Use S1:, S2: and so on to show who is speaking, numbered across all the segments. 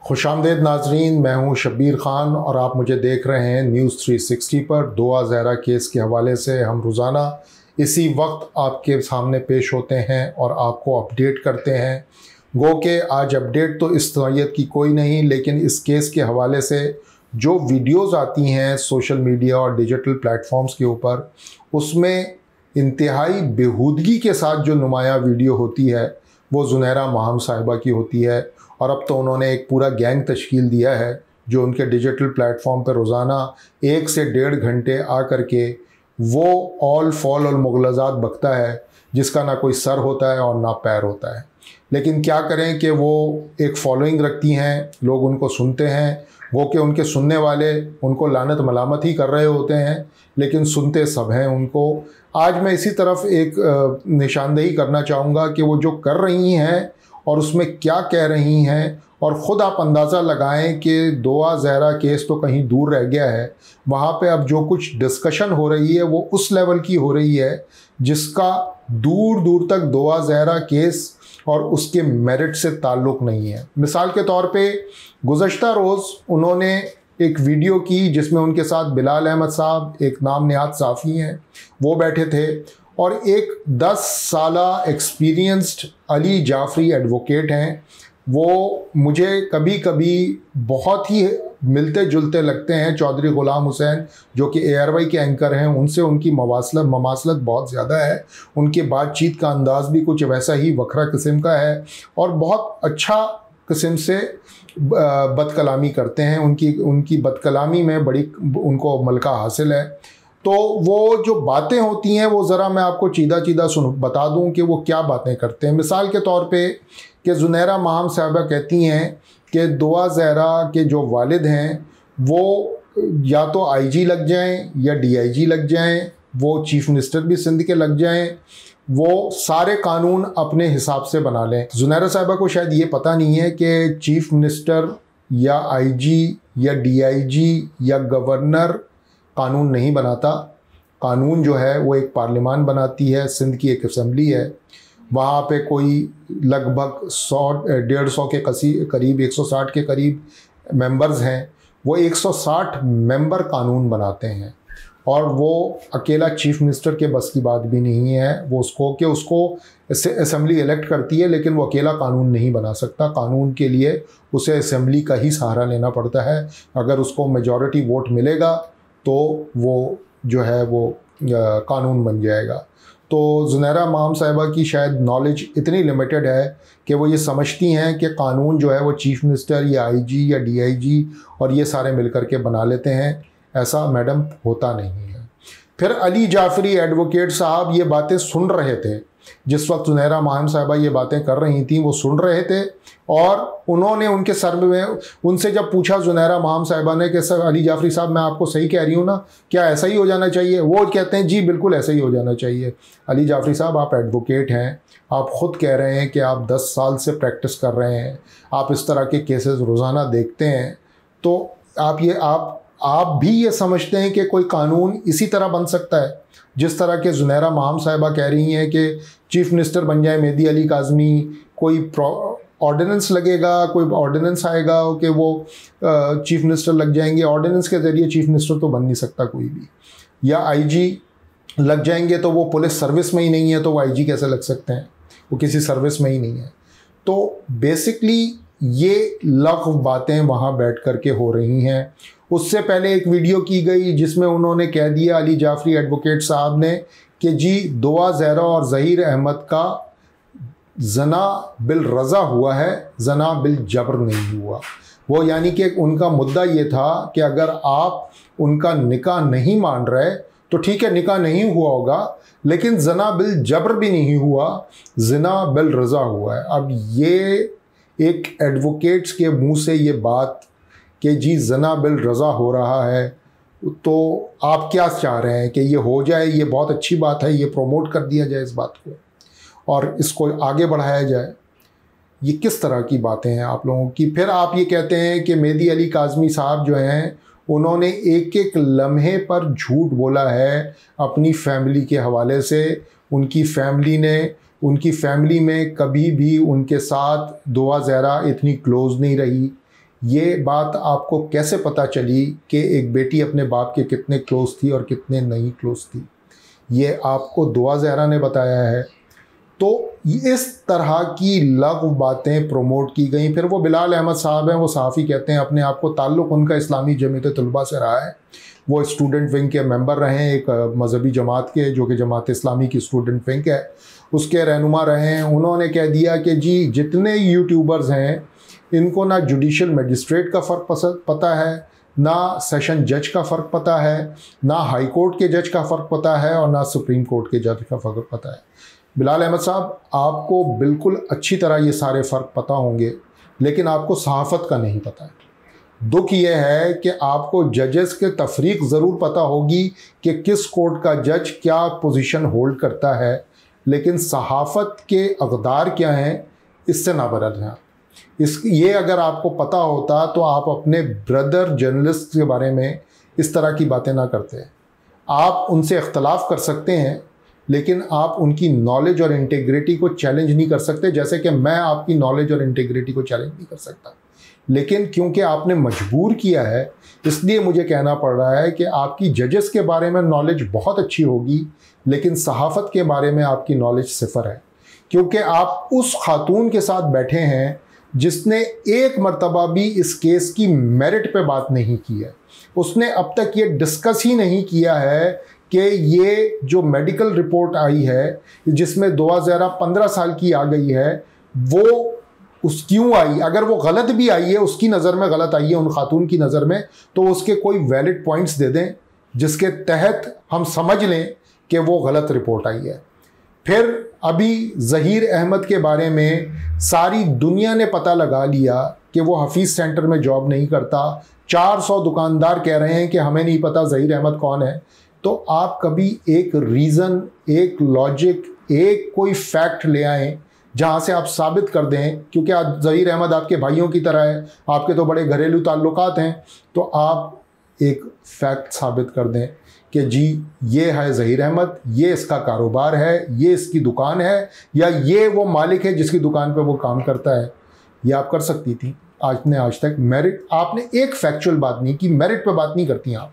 S1: खुशामदीद नाजरीन, मैं हूं शब्बीर ख़ान और आप मुझे देख रहे हैं न्यूज़ 360 पर। दुआ ज़हरा केस के हवाले से हम रोज़ाना इसी वक्त आपके सामने पेश होते हैं और आपको अपडेट करते हैं। गो के आज अपडेट तो इस नौइयत की कोई नहीं, लेकिन इस केस के हवाले से जो वीडियोज़ आती हैं सोशल मीडिया और डिजिटल प्लेटफॉर्म्स के ऊपर, उसमें इंतहाई बेहूदगी के साथ जो नुमाया वीडियो होती है वो ज़ुनैरा माहम साहिबा की होती है। और अब तो उन्होंने एक पूरा गैंग तश्कील दिया है जो उनके डिजिटल प्लेटफॉर्म पर रोज़ाना 1 से 1.5 घंटे आ कर के वो ऑल फॉल और मुग़लज़ात बकता है, जिसका ना कोई सर होता है और ना पैर होता है। लेकिन क्या करें कि वो एक फॉलोइंग रखती हैं, लोग उनको सुनते हैं, वो कि उनके सुनने वाले उनको लानत मलामत ही कर रहे होते हैं, लेकिन सुनते सब हैं उनको। आज मैं इसी तरफ एक निशानदेही करना चाहूँगा कि वो जो कर रही हैं और उसमें क्या कह रही हैं, और ख़ुद आप अंदाज़ा लगाएं कि दुआ ज़हरा केस तो कहीं दूर रह गया है, वहाँ पे अब जो कुछ डिस्कशन हो रही है वो उस लेवल की हो रही है जिसका दूर दूर तक दुआ ज़हरा केस और उसके मेरिट से ताल्लुक़ नहीं है। मिसाल के तौर पे गुज़श्ता रोज़ उन्होंने एक वीडियो की जिसमें उनके साथ बिलाल अहमद साहब, एक नाम नेहाद साफ़ी हैं, वो बैठे थे, और एक 10 साला एक्सपीरियंस्ड अली जाफ़री एडवोकेट हैं। वो मुझे कभी कभी बहुत ही मिलते जुलते लगते हैं चौधरी ग़ुलाम हुसैन, जो कि ARY के एंकर हैं। उनसे उनकी ममासलत बहुत ज़्यादा है। उनके बातचीत का अंदाज़ भी कुछ वैसा ही वखरा किस्म का है और बहुत अच्छा किस्म से बदकलामी करते हैं। उनकी बदकलामी में बड़ी उनको मलका हासिल है। तो वो जो बातें होती हैं वो ज़रा मैं आपको चीदा बता दूं कि वो क्या बातें करते हैं। मिसाल के तौर पे कि ज़ुनैरा माहम साहिबा कहती हैं कि दुआ ज़हरा के जो वालिद हैं वो या तो IG लग जाएं या DIG लग जाएं, वो चीफ़ मिनिस्टर भी सिंध के लग जाएं, वो सारे कानून अपने हिसाब से बना लें। ज़ुनैरा साहिबा को शायद ये पता नहीं है कि चीफ़ मिनिस्टर या IG या DIG या गवर्नर कानून नहीं बनाता। कानून जो है वो एक पार्लियामान बनाती है, सिंध की एक असम्बली है। वहाँ पे कोई लगभग 100-150 के करीब 160 के करीब मेंबर्स हैं। वो 160 मेंबर कानून बनाते हैं और वो अकेला चीफ़ मिनिस्टर के बस की बात भी नहीं है। वो उसको असम्बली इलेक्ट करती है, लेकिन वो अकेला कानून नहीं बना सकता। कानून के लिए उसे असम्बली का ही सहारा लेना पड़ता है। अगर उसको मेजॉरिटी वोट मिलेगा तो वो जो है वो कानून बन जाएगा। तो ज़ुनैरा माहम साहिबा की शायद नॉलेज इतनी लिमिटेड है कि वो ये समझती हैं कि कानून जो है वो चीफ़ मिनिस्टर या IG या DIG और ये सारे मिलकर के बना लेते हैं। ऐसा मैडम होता नहीं है। फिर अली जाफ़री एडवोकेट साहब ये बातें सुन रहे थे जिस वक्त ज़ुनैरा माहम साहिबा ये बातें कर रही थी, वो सुन रहे थे और उन्होंने उनके सर में उनसे जब पूछा ज़ुनैरा माहम साहिबा ने कि सर अली जाफ़री साहब मैं आपको सही कह रही हूँ ना, क्या ऐसा ही हो जाना चाहिए? वो कहते हैं जी बिल्कुल ऐसा ही हो जाना चाहिए। अली जाफ़री साहब आप एडवोकेट हैं, आप ख़ुद कह रहे हैं कि आप 10 साल से प्रैक्टिस कर रहे हैं, आप इस तरह के केसेस रोज़ाना देखते हैं, तो आप भी ये समझते हैं कि कोई कानून इसी तरह बन सकता है जिस तरह के ज़ुनैरा माहम साहिबा कह रही हैं कि चीफ़ मिनिस्टर बन जाए मेहदी अली काज़मी, कोई ऑर्डिनेंस लगेगा, कोई ऑर्डिनेंस आएगा कि वो चीफ़ मिनिस्टर लग जाएंगे। ऑर्डिनेंस के ज़रिए चीफ़ मिनिस्टर तो बन नहीं सकता कोई भी। या IG लग जाएंगे तो वो पुलिस सर्विस में ही नहीं है, तो वो IG कैसे लग सकते हैं? वो किसी सर्विस में ही नहीं है। तो बेसिकली ये लग़्व बातें वहाँ बैठ कर के हो रही हैं। उससे पहले एक वीडियो की गई जिसमें उन्होंने कह दिया अली जाफ़री एडवोकेट साहब ने कि जी दुआ ज़हरा और ज़हीर अहमद का जना बिल रज़ा हुआ है, जना बिल जबर नहीं हुआ। वो यानी कि उनका मुद्दा ये था कि अगर आप उनका निकाह नहीं मान रहे तो ठीक है, निकाह नहीं हुआ होगा, लेकिन जना बिल जबर भी नहीं हुआ, जना बिल रज़ा हुआ है। अब ये एक एडवोकेट्स के मुंह से ये बात कि जी जना बिल रज़ा हो रहा है, तो आप क्या चाह रहे हैं कि ये हो जाए? ये बहुत अच्छी बात है, ये प्रमोट कर दिया जाए इस बात को और इसको आगे बढ़ाया जाए। ये किस तरह की बातें हैं आप लोगों की? फिर आप ये कहते हैं कि मेहदी अली काज़मी साहब जो हैं उन्होंने एक एक लम्हे पर झूठ बोला है अपनी फैमिली के हवाले से। उनकी फैमिली में कभी भी उनके साथ दुआ ज़हरा इतनी क्लोज़ नहीं रही। ये बात आपको कैसे पता चली कि एक बेटी अपने बाप के कितने क्लोज़ थी और कितने नहीं क्लोज़ थी? ये आपको दुआ ज़हरा ने बताया है। तो इस तरह की लग़्व बातें प्रमोट की गई। फिर वो बिलाल अहमद साहब हैं, वो सहाफ़ी कहते हैं अपने आप को, ताल्लुक़ उनका इस्लामी जमीयत तलबा से रहा है। वो स्टूडेंट विंग के मेंबर रहे हैं, एक मजहबी जमात के, जो कि जमात इस्लामी की स्टूडेंट विंग है, उसके रहनुमा रहे हैं। उन्होंने कह दिया कि जी जितने यूट्यूबर्स हैं इनको ना जुडिशल मजिस्ट्रेट का फ़र्क पता है, ना सेशन जज का फ़र्क पता है, ना हाई कोर्ट के जज का फ़र्क पता है, और ना सुप्रीम कोर्ट के जज का फ़र्क पता है। बिलाल अहमद साहब, आपको बिल्कुल अच्छी तरह ये सारे फ़र्क पता होंगे, लेकिन आपको सहाफ़त का नहीं पता है। दुख ये है कि आपको जजेस के तफरीक ज़रूर पता होगी कि किस कोर्ट का जज क्या पोजीशन होल्ड करता है, लेकिन सहाफ़त के अक़दार क्या हैं इससे नाबरद हैं। ये अगर आपको पता होता तो आप अपने ब्रदर जर्नलिस्ट के बारे में इस तरह की बातें ना करते। आप उनसे इख्तलाफ कर सकते हैं, लेकिन आप उनकी नॉलेज और इंटीग्रिटी को चैलेंज नहीं कर सकते, जैसे कि मैं आपकी नॉलेज और इंटीग्रिटी को चैलेंज नहीं कर सकता। लेकिन क्योंकि आपने मजबूर किया है, इसलिए मुझे कहना पड़ रहा है कि आपकी जजेस के बारे में नॉलेज बहुत अच्छी होगी, लेकिन सहाफ़त के बारे में आपकी नॉलेज सिफर है, क्योंकि आप उस खातून के साथ बैठे हैं जिसने एक मर्तबा भी इस केस की मेरिट पे बात नहीं की है। उसने अब तक ये डिस्कस ही नहीं किया है कि ये जो मेडिकल रिपोर्ट आई है, जिसमें दुआ ज़हरा 15 साल की आ गई है, वो उस क्यों आई। अगर वो गलत भी आई है, उसकी नज़र में गलत आई है, उन खातून की नज़र में, तो उसके कोई वैलिड पॉइंट्स दे दें जिसके तहत हम समझ लें कि वो गलत रिपोर्ट आई है। फिर अभी ज़हीर अहमद के बारे में सारी दुनिया ने पता लगा लिया कि वो हफीज़ सेंटर में जॉब नहीं करता। 400 दुकानदार कह रहे हैं कि हमें नहीं पता ज़हीर अहमद कौन है। तो आप कभी एक रीज़न, एक लॉजिक, एक कोई फैक्ट ले आएँ जहाँ से आप साबित कर दें, क्योंकि आज ज़हीर अहमद आपके भाइयों की तरह है, आपके तो बड़े घरेलू ताल्लुकात हैं, तो आप एक फैक्ट साबित कर दें कि जी ये है ज़हीर अहमद, ये इसका कारोबार है, ये इसकी दुकान है, या ये वो मालिक है जिसकी दुकान पे वो काम करता है। ये आप कर सकती थी। आज तक मेरिट, आपने एक फैक्चुअल बात नहीं की, मेरिट पे बात नहीं करती आप।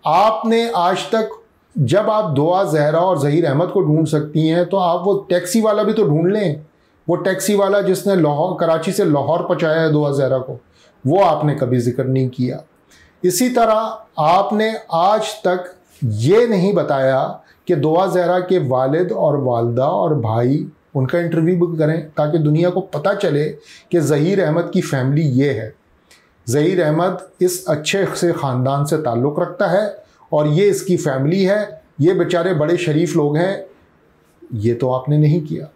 S1: आपने आज तक, जब आप दुआ ज़हरा और ज़हीर अहमद को ढूंढ सकती हैं, तो आप वो टैक्सी वाला भी तो ढूंढ लें। वो टैक्सी वाला जिसने कराची से लाहौर पहुँचाया है दुआ ज़हरा को, वो आपने कभी जिक्र नहीं किया। इसी तरह आपने आज तक ये नहीं बताया कि दुआ ज़हरा के वालिद और वालदा और भाई, उनका इंटरव्यू भी करें ताकि दुनिया को पता चले कि ज़हीर अहमद की फ़ैमिली ये है। ज़हीर अहमद इस अच्छे से ख़ानदान से ताल्लुक़ रखता है और ये इसकी फ़ैमिली है, ये बेचारे बड़े शरीफ लोग हैं। ये तो आपने नहीं किया।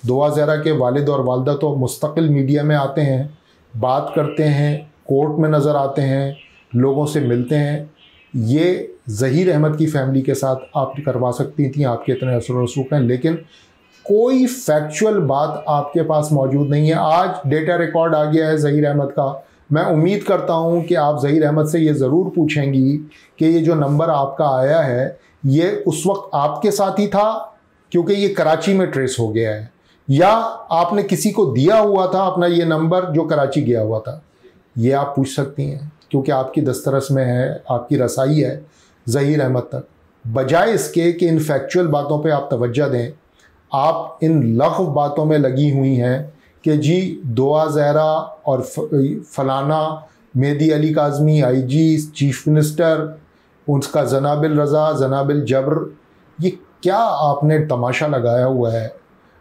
S1: दुआ ज़हरा के वालिद और वालदा तो मुस्तकिल मीडिया में आते हैं, बात करते हैं, कोर्ट में नज़र आते हैं, लोगों से मिलते हैं। ये ज़हीर अहमद की फ़ैमिली के साथ आप करवा सकती थी, आपके इतने असर रसूख हैं, लेकिन कोई फैक्चुअल बात आपके पास मौजूद नहीं है। आज डेटा रिकॉर्ड आ गया है ज़हीर अहमद का। मैं उम्मीद करता हूं कि आप ज़हीर अहमद से ये ज़रूर पूछेंगी कि ये जो नंबर आपका आया है, ये उस वक्त आपके साथ ही था क्योंकि ये कराची में ट्रेस हो गया है, या आपने किसी को दिया हुआ था अपना ये नंबर जो कराची गया हुआ था। ये आप पूछ सकती हैं, क्योंकि आपकी दस्तरस में है, आपकी रसाई है ज़हीर अहमद तक। बजाय इसके कि इन फैक्चुअल बातों पे आप तवज्जो दें, आप इन लग़्व बातों में लगी हुई हैं कि जी दुआ ज़हरा और फलाना Mehdi Ali Kazmi, IG, chief minister, उसका जनाबिल रज़ा, जनाबिल जबर, ये क्या आपने तमाशा लगाया हुआ है।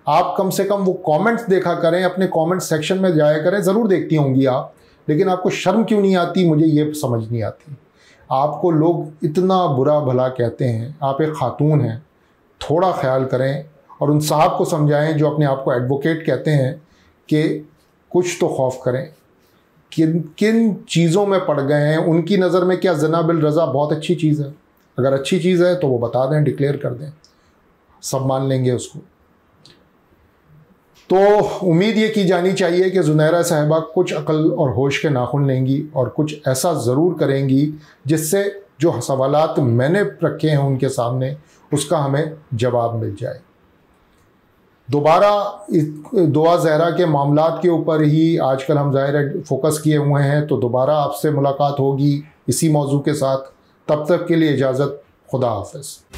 S1: आप कम से कम वो कमेंट्स देखा करें, अपने कमेंट सेक्शन में जाया करें। ज़रूर देखती होंगी आप, लेकिन आपको शर्म क्यों नहीं आती, मुझे ये समझ नहीं आती। आपको लोग इतना बुरा भला कहते हैं, आप एक खातून हैं, थोड़ा ख्याल करें और उन साहब को समझाएं जो अपने आप को एडवोकेट कहते हैं कि कुछ तो खौफ करें। किन किन चीज़ों में पड़ गए हैं, उनकी नज़र में क्या जनाबिल रज़ा बहुत अच्छी चीज़ है? अगर अच्छी चीज़ है तो वो बता दें, डिक्लेयर कर दें, सब मान लेंगे उसको। तो उम्मीद ये की जानी चाहिए कि ज़ुनैरा साहिबा कुछ अक्ल और होश के नाखून लेंगी और कुछ ऐसा ज़रूर करेंगी जिससे जो सवालात मैंने रखे हैं उनके सामने, उसका हमें जवाब मिल जाए। दोबारा दुआ ज़हरा के मामलात के ऊपर ही आजकल हम ज़ाहिर है फोकस किए हुए हैं, तो दोबारा आपसे मुलाकात होगी इसी मौजू के साथ। तब तक के लिए इजाज़त, खुदा हाफ़िज़।